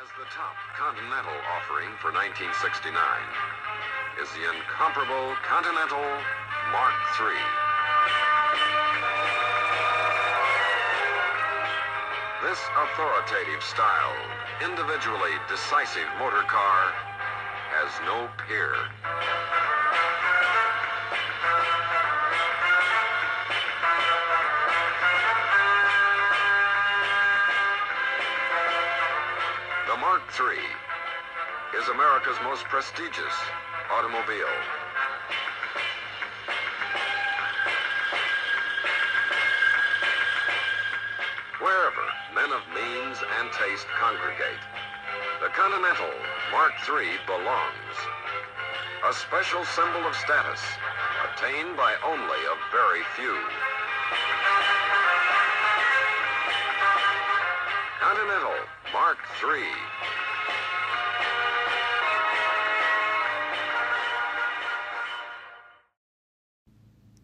As the top Continental offering for 1969 is the incomparable Continental Mark III. This authoritative styled, individually decisive motor car has no peer. The Mark III is America's most prestigious automobile. Wherever men of means and taste congregate, the Continental Mark III belongs. A special symbol of status, attained by only a very few. Continental Mark III.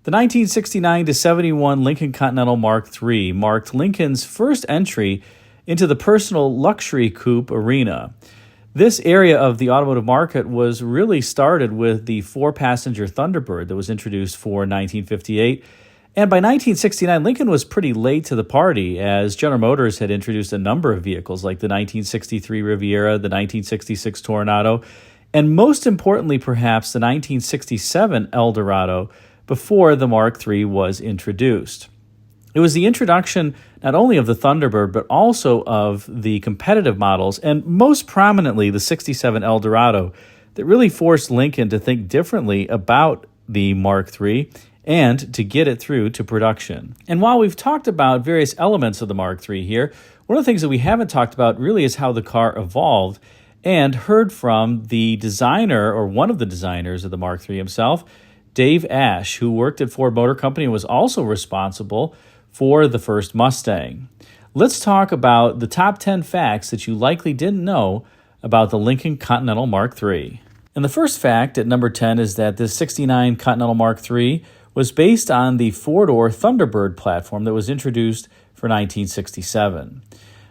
The 1969-71 Lincoln Continental Mark III marked Lincoln's first entry into the personal luxury coupe arena. This area of the automotive market was really started with the four-passenger Thunderbird that was introduced for 1958. And by 1969, Lincoln was pretty late to the party, as General Motors had introduced a number of vehicles like the 1963 Riviera, the 1966 Toronado, and most importantly, perhaps, the 1967 Eldorado, before the Mark III was introduced. It was the introduction not only of the Thunderbird, but also of the competitive models, and most prominently the 67 Eldorado, that really forced Lincoln to think differently about the Mark III and to get it through to production. And while we've talked about various elements of the Mark III here, one of the things that we haven't talked about really is how the car evolved, and heard from the designer, or one of the designers of the Mark III himself, Dave Ash, who worked at Ford Motor Company and was also responsible for the first Mustang. Let's talk about the top 10 facts that you likely didn't know about the Lincoln Continental Mark III. And the first fact at number 10 is that this 69 Continental Mark III was based on the four-door Thunderbird platform that was introduced for 1967.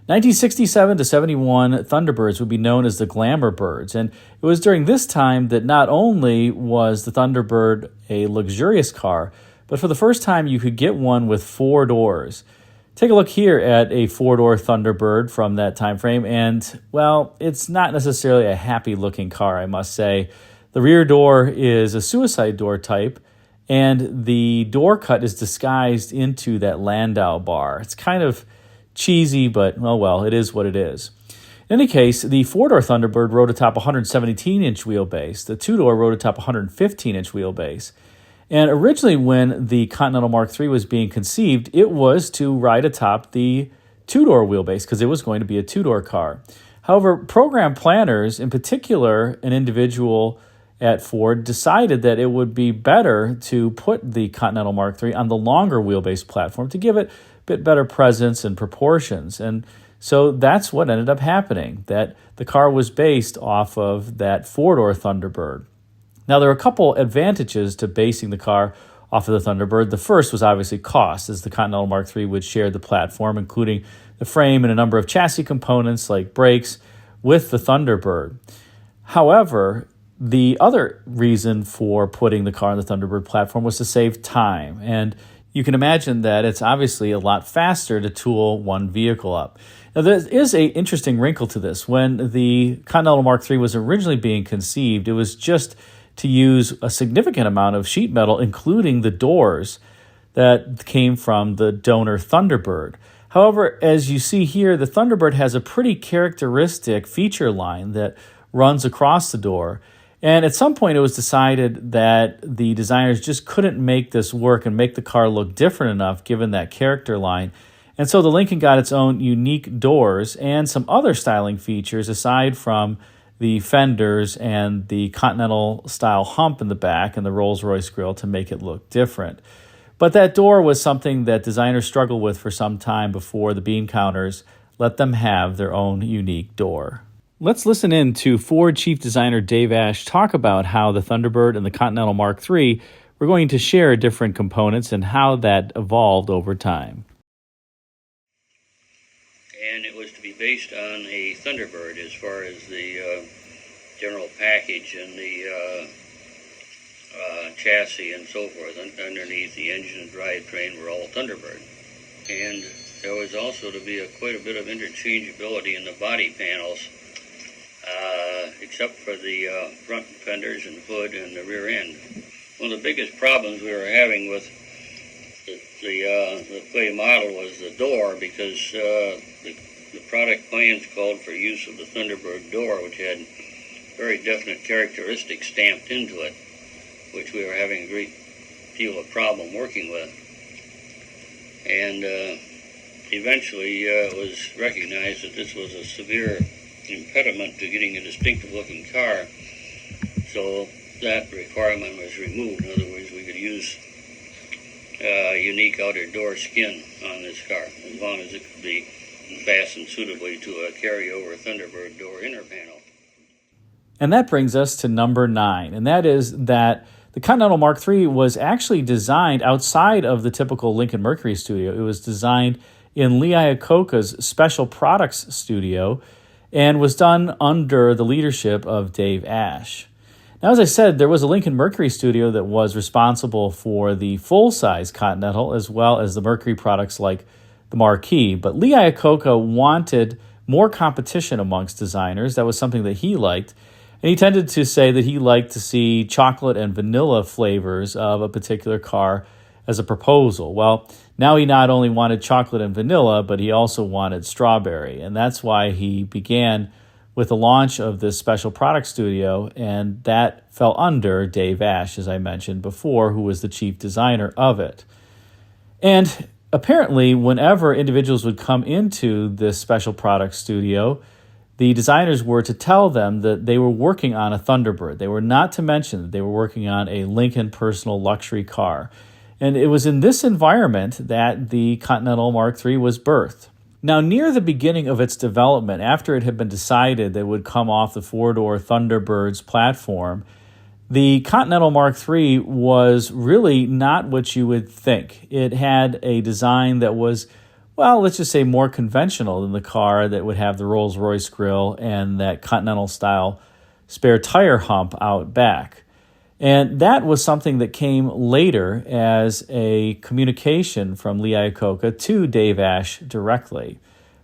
1967 to 71 Thunderbirds would be known as the Glamour Birds, and it was during this time that not only was the Thunderbird a luxurious car, but for the first time you could get one with four doors. Take a look here at a four-door Thunderbird from that time frame, and, well, it's not necessarily a happy-looking car, I must say. The rear door is a suicide door type, and the door cut is disguised into that Landau bar. It's kind of cheesy, but, oh well, it is what it is. In any case, the four-door Thunderbird rode atop a 117-inch wheelbase. The two-door rode atop a 115-inch wheelbase. And originally when the Continental Mark III was being conceived, it was to ride atop the two-door wheelbase because it was going to be a two-door car. However, program planners, in particular an individual at Ford, decided that it would be better to put the Continental Mark III on the longer wheelbase platform to give it bit better presence and proportions. And so that's what ended up happening, that the car was based off of that four-door Thunderbird. Now, there are a couple advantages to basing the car off of the Thunderbird. The first was obviously cost, as the Continental Mark III would share the platform, including the frame and a number of chassis components like brakes with the Thunderbird. However, the other reason for putting the car on the Thunderbird platform was to save time, and you can imagine that it's obviously a lot faster to tool one vehicle up. Now, there is an interesting wrinkle to this. When the Continental Mark III was originally being conceived, it was just to use a significant amount of sheet metal, including the doors that came from the donor Thunderbird. However, as you see here, the Thunderbird has a pretty characteristic feature line that runs across the door. And at some point, it was decided that the designers just couldn't make this work and make the car look different enough given that character line. And so the Lincoln got its own unique doors and some other styling features aside from the fenders and the Continental-style hump in the back and the Rolls-Royce grille to make it look different. But that door was something that designers struggled with for some time before the bean counters let them have their own unique door. Let's listen in to Ford Chief Designer Dave Ash talk about how the Thunderbird and the Continental Mark III were going to share different components and how that evolved over time. and it was to be based on a Thunderbird as far as the general package and the chassis and so forth. Underneath the engine and drivetrain were all Thunderbird. And there was also to be quite a bit of interchangeability in the body panels, except for the front fenders and hood and the rear end. One of the biggest problems we were having with the clay model was the door, because the product plans called for use of the Thunderbird door, which had very definite characteristics stamped into it, which we were having a great deal of problem working with. And eventually it was recognized that this was a severe impediment to getting a distinctive looking car, so that requirement was removed. In other words, we could use unique outer door skin on this car, as long as it could be fastened suitably to a carryover Thunderbird door inner panel. And that brings us to number 9, and that is that the Continental Mark III was actually designed outside of the typical Lincoln Mercury studio. It was designed in Lee Iacocca's Special Products studio and was done under the leadership of Dave Ash. Now, as I said, there was a Lincoln Mercury studio that was responsible for the full-size Continental as well as the Mercury products like the Marquis. But Lee Iacocca wanted more competition amongst designers. That was something that he liked. And he tended to say that he liked to see chocolate and vanilla flavors of a particular car as a proposal. Well, now he not only wanted chocolate and vanilla, but he also wanted strawberry. And that's why he began with the launch of this special product studio, and that fell under Dave Ash, as I mentioned before, who was the chief designer of it. And apparently, whenever individuals would come into this special product studio, the designers were to tell them that they were working on a Thunderbird. They were not to mention that they were working on a Lincoln personal luxury car. And it was in this environment that the Continental Mark III was birthed. Now, near the beginning of its development, after it had been decided that it would come off the four-door Thunderbird's platform, the Continental Mark III was really not what you would think. It had a design that was, well, let's just say more conventional than the car that would have the Rolls-Royce grille and that Continental-style spare tire hump out back. And that was something that came later as a communication from Lee Iacocca to Dave Ash directly.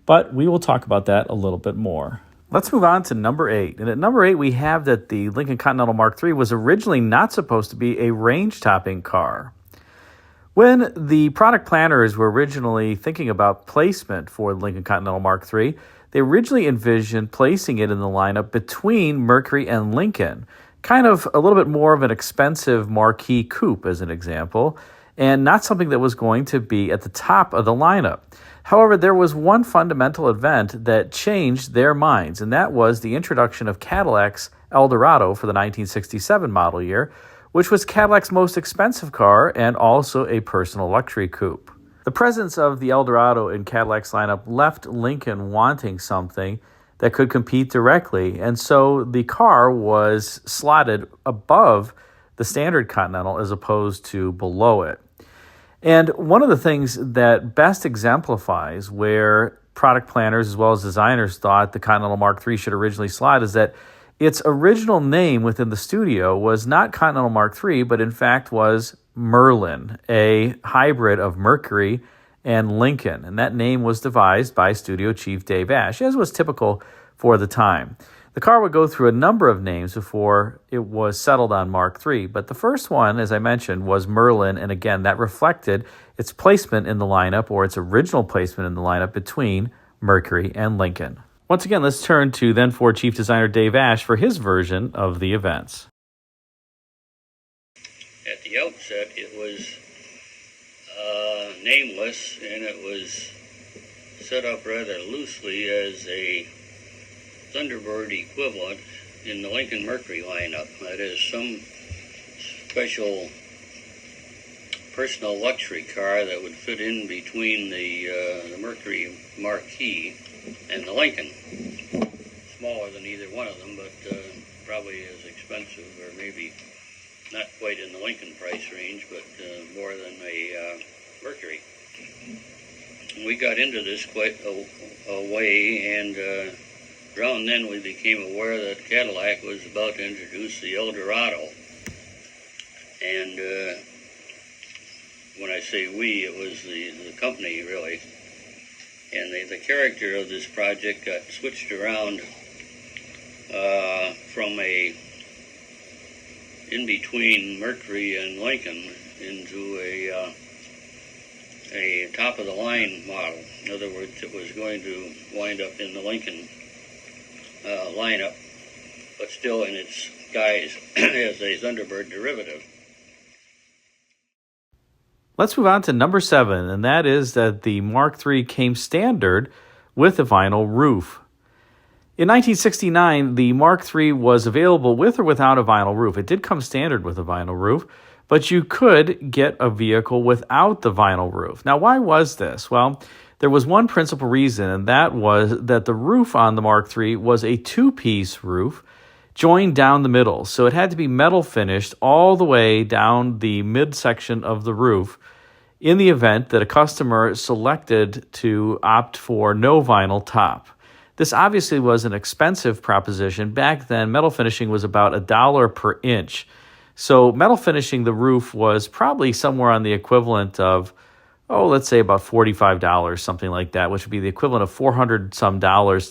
But we will talk about that a little bit more. Let's move on to number 8. And at number 8, we have that the Lincoln Continental Mark III was originally not supposed to be a range-topping car. When the product planners were originally thinking about placement for the Lincoln Continental Mark III, they originally envisioned placing it in the lineup between Mercury and Lincoln, kind of a little bit more of an expensive Marquis coupe, as an example, and not something that was going to be at the top of the lineup. However, there was one fundamental event that changed their minds, and that was the introduction of Cadillac's Eldorado for the 1967 model year, which was Cadillac's most expensive car and also a personal luxury coupe. The presence of the Eldorado in Cadillac's lineup left Lincoln wanting something that could compete directly, and so the car was slotted above the standard Continental as opposed to below it. And one of the things that best exemplifies where product planners as well as designers thought the Continental Mark III should originally slot is that its original name within the studio was not Continental Mark III, but in fact was Merlin, a hybrid of Mercury and Lincoln. And that name was devised by studio chief Dave Ash, as was typical for the time. The car would go through a number of names before it was settled on Mark III, but the first one, as I mentioned, was Merlin, and again, that reflected its placement in the lineup, or its original placement in the lineup, between Mercury and Lincoln. Once again, let's turn to then Ford chief designer Dave Ash for his version of the events. At the outset, it was nameless, and it was set up rather loosely as a Thunderbird equivalent in the Lincoln Mercury lineup. That is, some special personal luxury car that would fit in between the Mercury Marquis and the Lincoln. Smaller than either one of them, but probably as expensive, or maybe not quite in the Lincoln price range, but more than a Mercury. we got into this quite a way, and around then we became aware that Cadillac was about to introduce the Eldorado. And when I say we, it was the company, really. And the character of this project got switched around from a in-between Mercury and Lincoln into a top-of-the-line model. In other words, it was going to wind up in the Lincoln lineup, but still in its guise as a Thunderbird derivative. Let's move on to number 7, and that is that the Mark III came standard with a vinyl roof. In 1969, the Mark III was available with or without a vinyl roof. It did come standard with a vinyl roof, but you could get a vehicle without the vinyl roof. Now, why was this? Well, there was one principal reason, and that was that the roof on the Mark III was a two-piece roof joined down the middle. So it had to be metal finished all the way down the midsection of the roof in the event that a customer selected to opt for no vinyl top. This obviously was an expensive proposition. Back then, metal finishing was about $1 per inch. So metal finishing the roof was probably somewhere on the equivalent of, let's say about $45, something like that, which would be the equivalent of $400 some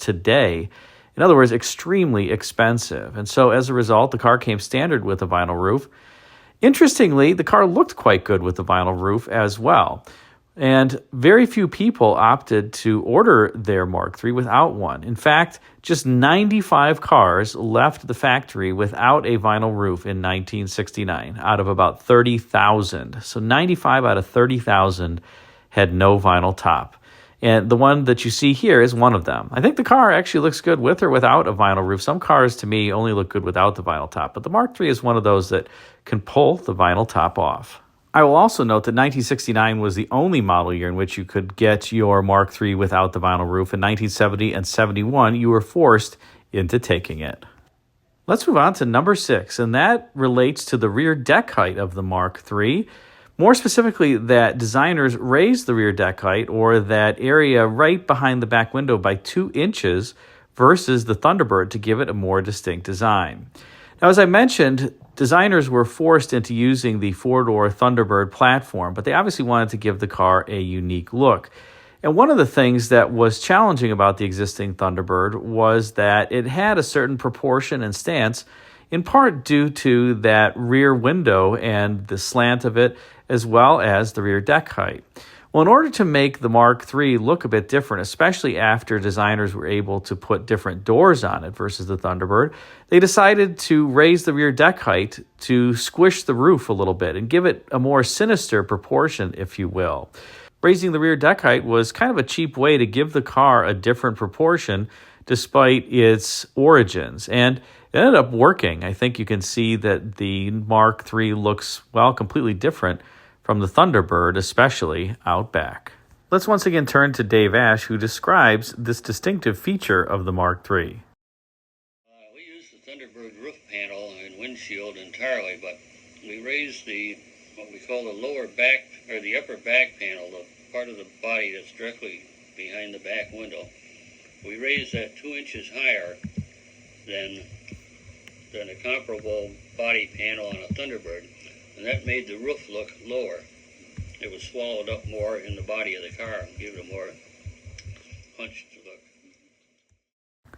today. In other words, extremely expensive. And so as a result, the car came standard with a vinyl roof. Interestingly, the car looked quite good with the vinyl roof as well. And very few people opted to order their Mark III without one. In fact, just 95 cars left the factory without a vinyl roof in 1969 out of about 30,000. So 95 out of 30,000 had no vinyl top. And the one that you see here is one of them. I think the car actually looks good with or without a vinyl roof. Some cars, to me, only look good without the vinyl top. But the Mark III is one of those that can pull the vinyl top off. I will also note that 1969 was the only model year in which you could get your Mark III without the vinyl roof. In 1970 and 71, you were forced into taking it. Let's move on to number 6, and that relates to the rear deck height of the Mark III. More specifically, that designers raised the rear deck height, or that area right behind the back window, by 2 inches versus the Thunderbird to give it a more distinct design. Now, as I mentioned, designers were forced into using the four-door Thunderbird platform, but they obviously wanted to give the car a unique look. And one of the things that was challenging about the existing Thunderbird was that it had a certain proportion and stance, in part due to that rear window and the slant of it, as well as the rear deck height. Well, in order to make the Mark III look a bit different, especially after designers were able to put different doors on it versus the Thunderbird, they decided to raise the rear deck height to squish the roof a little bit and give it a more sinister proportion, if you will. Raising the rear deck height was kind of a cheap way to give the car a different proportion despite its origins. And it ended up working. I think you can see that the Mark III looks, completely different from the Thunderbird, especially out back. Let's once again turn to Dave Ash, who describes this distinctive feature of the Mark III. We used the Thunderbird roof panel and windshield entirely, but we raised what we call the lower back, or the upper back panel, the part of the body that's directly behind the back window. We raised that 2 inches higher than a comparable body panel on a Thunderbird, and that made the roof look lower. It was swallowed up more in the body of the car and gave it a more punched look.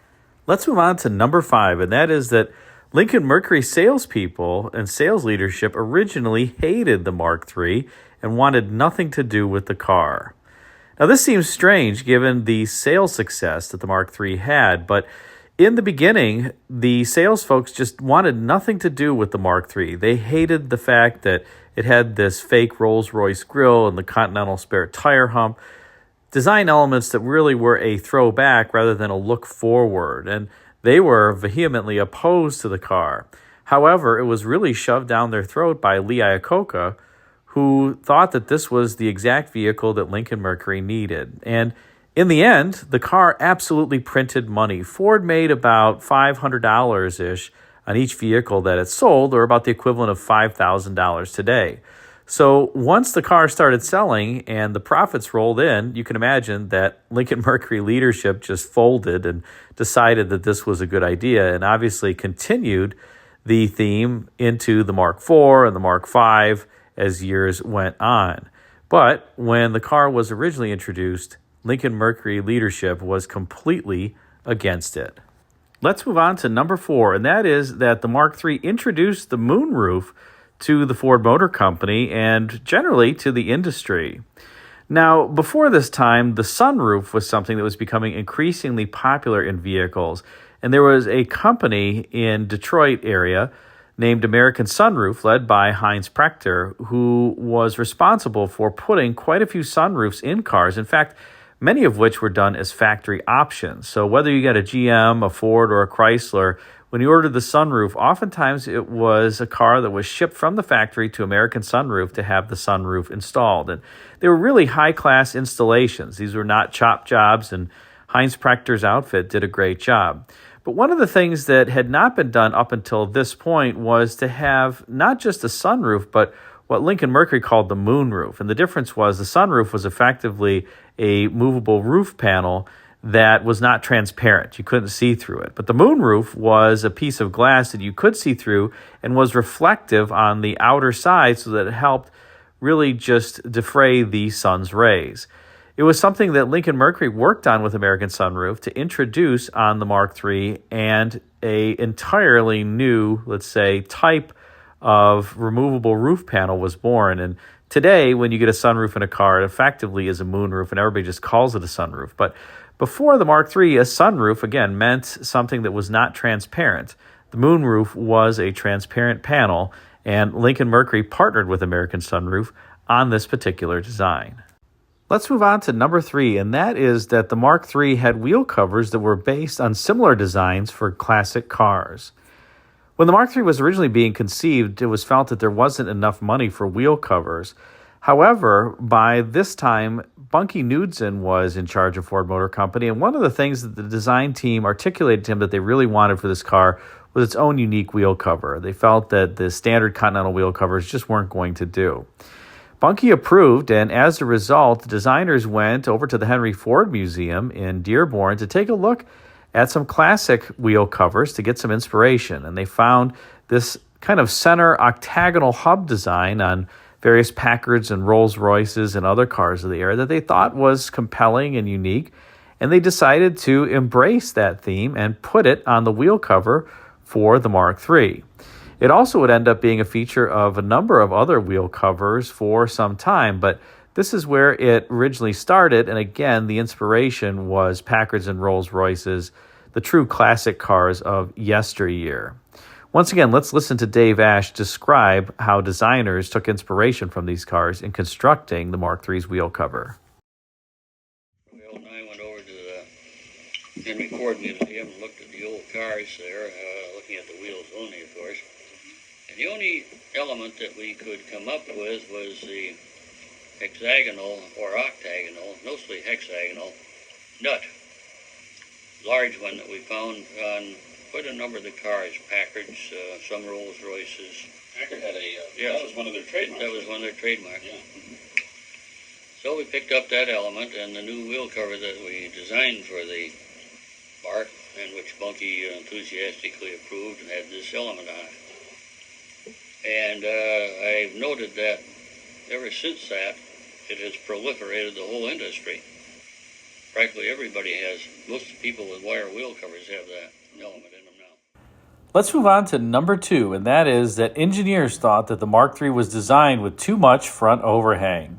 Let's move on to number 5, and that is that Lincoln Mercury salespeople and sales leadership originally hated the Mark III and wanted nothing to do with the car. Now, this seems strange given the sales success that the Mark III had, but in the beginning, the sales folks just wanted nothing to do with the Mark III. They hated the fact that it had this fake Rolls-Royce grille and the Continental spare tire hump, design elements that really were a throwback rather than a look forward, and they were vehemently opposed to the car. However, it was really shoved down their throat by Lee Iacocca, who thought that this was the exact vehicle that Lincoln Mercury needed. And in the end, the car absolutely printed money. Ford made about $500-ish on each vehicle that it sold, or about the equivalent of $5,000 today. So once the car started selling and the profits rolled in, you can imagine that Lincoln Mercury leadership just folded and decided that this was a good idea, and obviously continued the theme into the Mark IV and the Mark V as years went on. But when the car was originally introduced, Lincoln Mercury leadership was completely against it. Let's move on to number 4, and that is that the Mark III introduced the moonroof to the Ford Motor Company and generally to the industry. Now, before this time, the sunroof was something that was becoming increasingly popular in vehicles, and there was a company in Detroit area named American Sunroof, led by Heinz Prechter, who was responsible for putting quite a few sunroofs in cars. In fact, many of which were done as factory options. So whether you got a GM, a Ford, or a Chrysler, when you ordered the sunroof, oftentimes it was a car that was shipped from the factory to American Sunroof to have the sunroof installed. And they were really high-class installations. These were not chop jobs, and Heinz Prechter's outfit did a great job. But one of the things that had not been done up until this point was to have not just a sunroof, but what Lincoln Mercury called the moonroof. And the difference was the sunroof was effectively a movable roof panel that was not transparent. You couldn't see through it. But the moonroof was a piece of glass that you could see through and was reflective on the outer side so that it helped really just defray the sun's rays. It was something that Lincoln Mercury worked on with American Sunroof to introduce on the Mark III, and a entirely new, let's say, type of removable roof panel was born. And today, when you get a sunroof in a car, it effectively is a moonroof, and everybody just calls it a sunroof. But before the Mark III, a sunroof, again, meant something that was not transparent. The moonroof was a transparent panel, and Lincoln Mercury partnered with American Sunroof on this particular design. Let's move on to number 3, and that is that the Mark III had wheel covers that were based on similar designs for classic cars. When the Mark III was originally being conceived, it was felt that there wasn't enough money for wheel covers. However, by this time, Bunky Knudsen was in charge of Ford Motor Company, and one of the things that the design team articulated to him that they really wanted for this car was its own unique wheel cover. They felt that the standard Continental wheel covers just weren't going to do. Bunky approved, and as a result, the designers went over to the Henry Ford Museum in Dearborn to take a look at some classic wheel covers to get some inspiration. And they found this kind of center octagonal hub design on various Packards and Rolls-Royces and other cars of the era that they thought was compelling and unique. And they decided to embrace that theme and put it on the wheel cover for the Mark III. It also would end up being a feature of a number of other wheel covers for some time, but this is where it originally started, and again, the inspiration was Packards and Rolls-Royces, the true classic cars of yesteryear. Once again, let's listen to Dave Ash describe how designers took inspiration from these cars in constructing the Mark III's wheel cover. Well, and I went over to the Henry Ford Museum and looked at the old cars there, looking at the wheels only, of course. And the only element that we could come up with was the hexagonal or octagonal, mostly hexagonal, nut. Large one that we found on quite a number of the cars, Packards, some Rolls-Royces. Packard had Yeah. that was one of their trademarks. That was one of their trademarks. Yeah. So we picked up that element, and the new wheel cover that we designed for the Mark, and which Bunky enthusiastically approved, and had this element on it. And I've noted that ever since that, it has proliferated the whole industry. Practically everybody has, most people with wire wheel covers have that element in them now. Let's move on to number 2, and that is that engineers thought that the Mark III was designed with too much front overhang.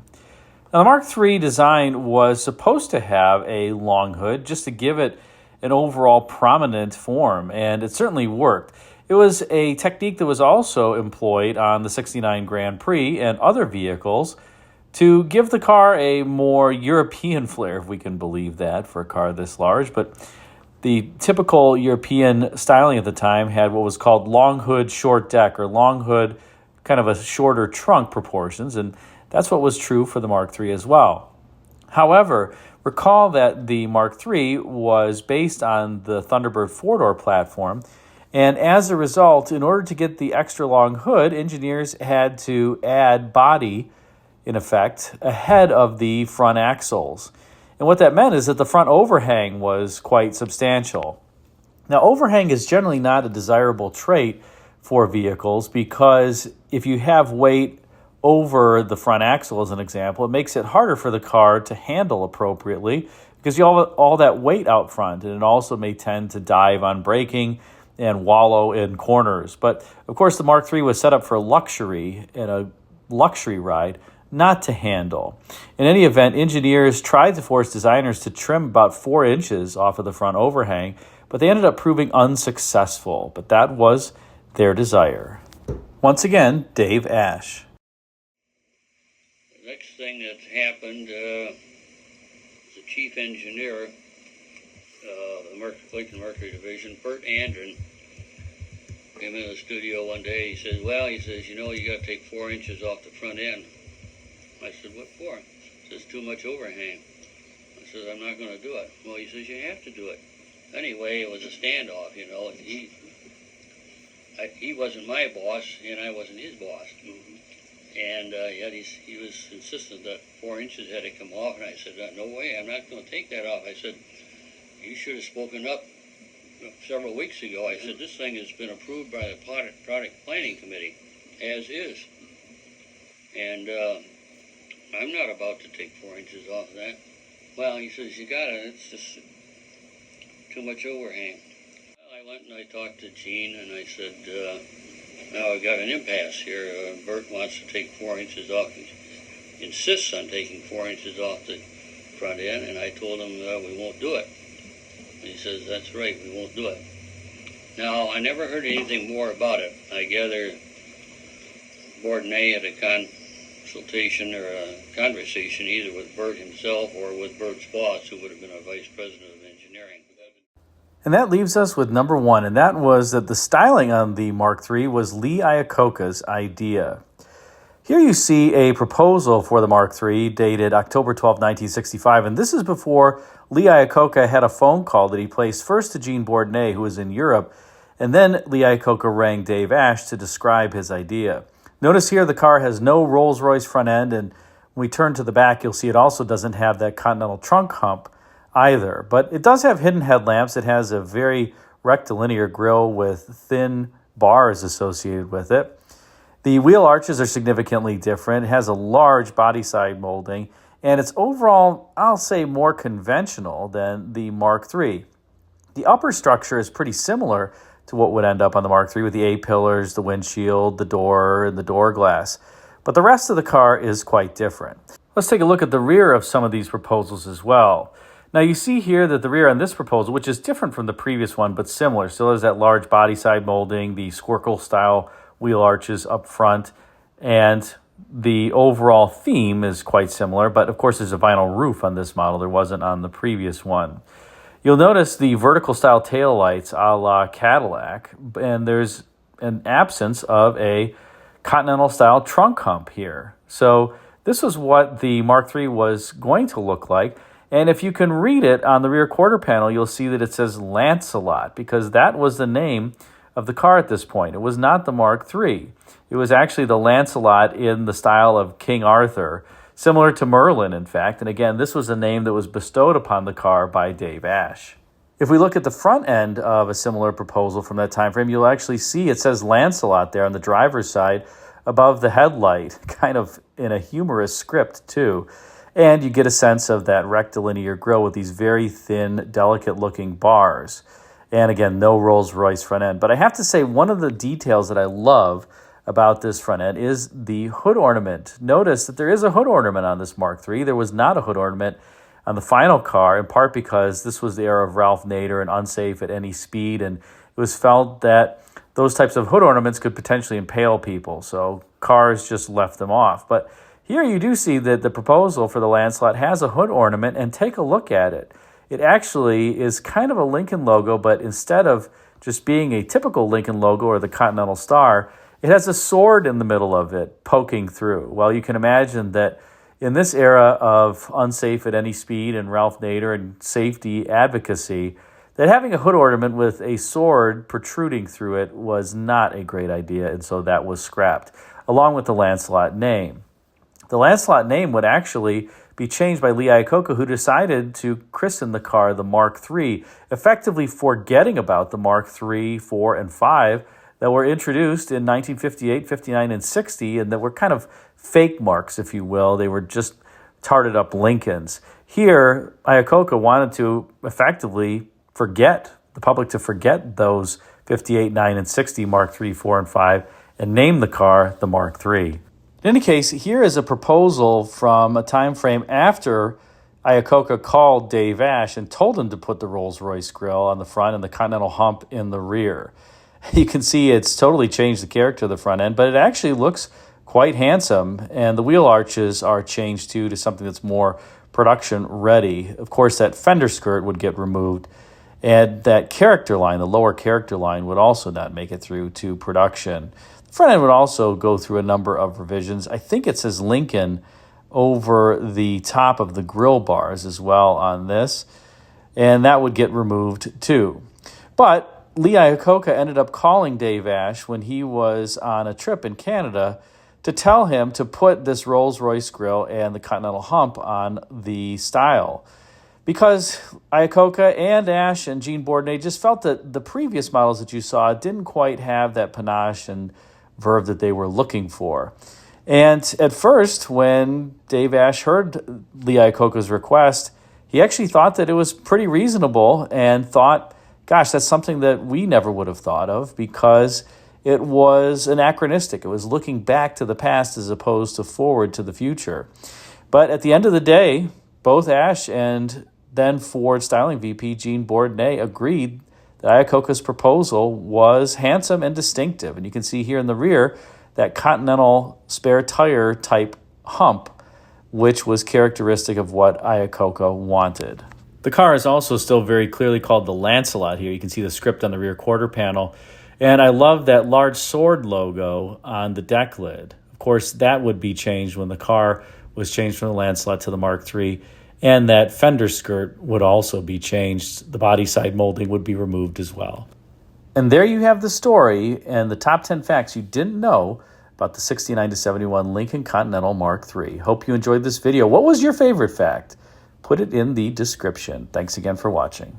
Now, the Mark III design was supposed to have a long hood just to give it an overall prominent form, and it certainly worked. It was a technique that was also employed on the '69 Grand Prix and other vehicles to give the car a more European flair, if we can believe that, for a car this large. But the typical European styling at the time had what was called long hood, short deck, or long hood, kind of a shorter trunk proportions, and that's what was true for the Mark III as well. However, recall that the Mark III was based on the Thunderbird four-door platform, And as a result, in order to get the extra long hood, engineers had to add body, in effect, ahead of the front axles. And what that meant is that the front overhang was quite substantial. Now, overhang is generally not a desirable trait for vehicles because if you have weight over the front axle, as an example, it makes it harder for the car to handle appropriately because you have all that weight out front, and it also may tend to dive on braking and wallow in corners. But, of course, the Mark III was set up for luxury and a luxury ride, not to handle. In any event, engineers tried to force designers to trim about 4 inches off of the front overhang, but they ended up proving unsuccessful. But that was their desire. Once again, Dave Ash. The next thing that happened, the chief engineer, the Lincoln Mercury Division, Bert Andron, came in the studio one day. He says, you got to take 4 inches off the front end. I said, what for? He says, too much overhang. I said, I'm not going to do it. Well, he says, you have to do it. Anyway, it was a standoff, and he wasn't my boss, and I wasn't his boss. And yet he was insistent that 4 inches had to come off, and I said, no way, I'm not going to take that off. I said, you should have spoken up several weeks ago. I said, this thing has been approved by the product planning committee, as is. And I'm not about to take 4 inches off of that. Well, he says, you got it, it's just too much overhang. Well, I went and I talked to Gene, and I said, now I've got an impasse here. Bert wants to take 4 inches off. He insists on taking 4 inches off the front end, and I told him we won't do it. And he says, that's right, we won't do it. Now, I never heard anything more about it. I gather Bourdonnais had a consultation or a conversation either with Bert himself or with Bert's boss, who would have been our vice president of engineering. And that leaves us with number 1, and that was that the styling on the Mark III was Lee Iacocca's idea. Here you see a proposal for the Mark III dated October 12, 1965, and this is before Lee Iacocca had a phone call that he placed first to Gene Bourdonnais, who was in Europe, and then Lee Iacocca rang Dave Ash to describe his idea. Notice here the car has no Rolls-Royce front end, and when we turn to the back, you'll see it also doesn't have that Continental trunk hump either. But it does have hidden headlamps. It has a very rectilinear grille with thin bars associated with it. The wheel arches are significantly different. It has a large body side molding, and it's overall, I'll say, more conventional than the Mark III. The upper structure is pretty similar to what would end up on the Mark III with the A-pillars, the windshield, the door, and the door glass. But the rest of the car is quite different. Let's take a look at the rear of some of these proposals as well. Now you see here that the rear on this proposal, which is different from the previous one but similar, still has that large body side molding, the squircle style wheel arches up front, and the overall theme is quite similar, but of course there's a vinyl roof on this model. There wasn't on the previous one. You'll notice the vertical style taillights a la Cadillac, and there's an absence of a Continental style trunk hump here. So this was what the Mark III was going to look like. And if you can read it on the rear quarter panel, you'll see that it says Lancelot, because that was the name of the car at this point. It was not the Mark III. It was actually the Lancelot in the style of King Arthur, similar to Merlin, in fact. And again, this was a name that was bestowed upon the car by Dave Ash. If we look at the front end of a similar proposal from that time frame, you'll actually see it says Lancelot there on the driver's side above the headlight, kind of in a humorous script too. And you get a sense of that rectilinear grille with these very thin, delicate-looking bars. And again, no Rolls-Royce front end. But I have to say, one of the details that I love about this front end is the hood ornament. Notice that there is a hood ornament on this Mark III. There was not a hood ornament on the final car, in part because this was the era of Ralph Nader and unsafe at any speed, and it was felt that those types of hood ornaments could potentially impale people, so cars just left them off. But here you do see that the proposal for the Lancelot has a hood ornament, and take a look at it. It actually is kind of a Lincoln logo, but instead of just being a typical Lincoln logo or the Continental Star, it has a sword in the middle of it poking through. Well, you can imagine that in this era of unsafe at any speed and Ralph Nader and safety advocacy, that having a hood ornament with a sword protruding through it was not a great idea, and so that was scrapped, along with the Lancelot name. The Lancelot name would actually be changed by Lee Iacocca, who decided to christen the car the Mark III, effectively forgetting about the Mark III, 4, and 5 that were introduced in 1958, 59, and 60, and that were kind of fake marks, if you will. They were just tarted up Lincolns. Here, Iacocca wanted to effectively forget the public to forget those 58, 9, and 60 Mark III, 4, and 5, and name the car the Mark III. In any case, here is a proposal from a time frame after Iacocca called Dave Ash and told him to put the Rolls-Royce grille on the front and the Continental hump in the rear. You can see it's totally changed the character of the front end, but it actually looks quite handsome, and the wheel arches are changed too to something that's more production ready. Of course, that fender skirt would get removed, and that character line, the lower character line, would also not make it through to production. The front end would also go through a number of revisions. I think it says Lincoln over the top of the grill bars as well on this, and that would get removed too. But Lee Iacocca ended up calling Dave Ash when he was on a trip in Canada to tell him to put this Rolls-Royce grille and the Continental hump on the style, because Iacocca and Ash and Gene Bourdonnais just felt that the previous models that you saw didn't quite have that panache and verve that they were looking for. And at first, when Dave Ash heard Lee Iacocca's request, he actually thought that it was pretty reasonable and thought, gosh, that's something that we never would have thought of, because it was anachronistic. It was looking back to the past as opposed to forward to the future. But at the end of the day, both Ash and then Ford styling VP Gene Bourdonnais agreed that Iacocca's proposal was handsome and distinctive. And you can see here in the rear that Continental spare tire type hump, which was characteristic of what Iacocca wanted. The car is also still very clearly called the Lancelot here. You can see the script on the rear quarter panel. And I love that large sword logo on the deck lid. Of course, that would be changed when the car was changed from the Lancelot to the Mark III. And that fender skirt would also be changed. The body side molding would be removed as well. And there you have the story and the top 10 facts you didn't know about the 69 to 71 Lincoln Continental Mark III. Hope you enjoyed this video. What was your favorite fact? Put it in the description. Thanks again for watching.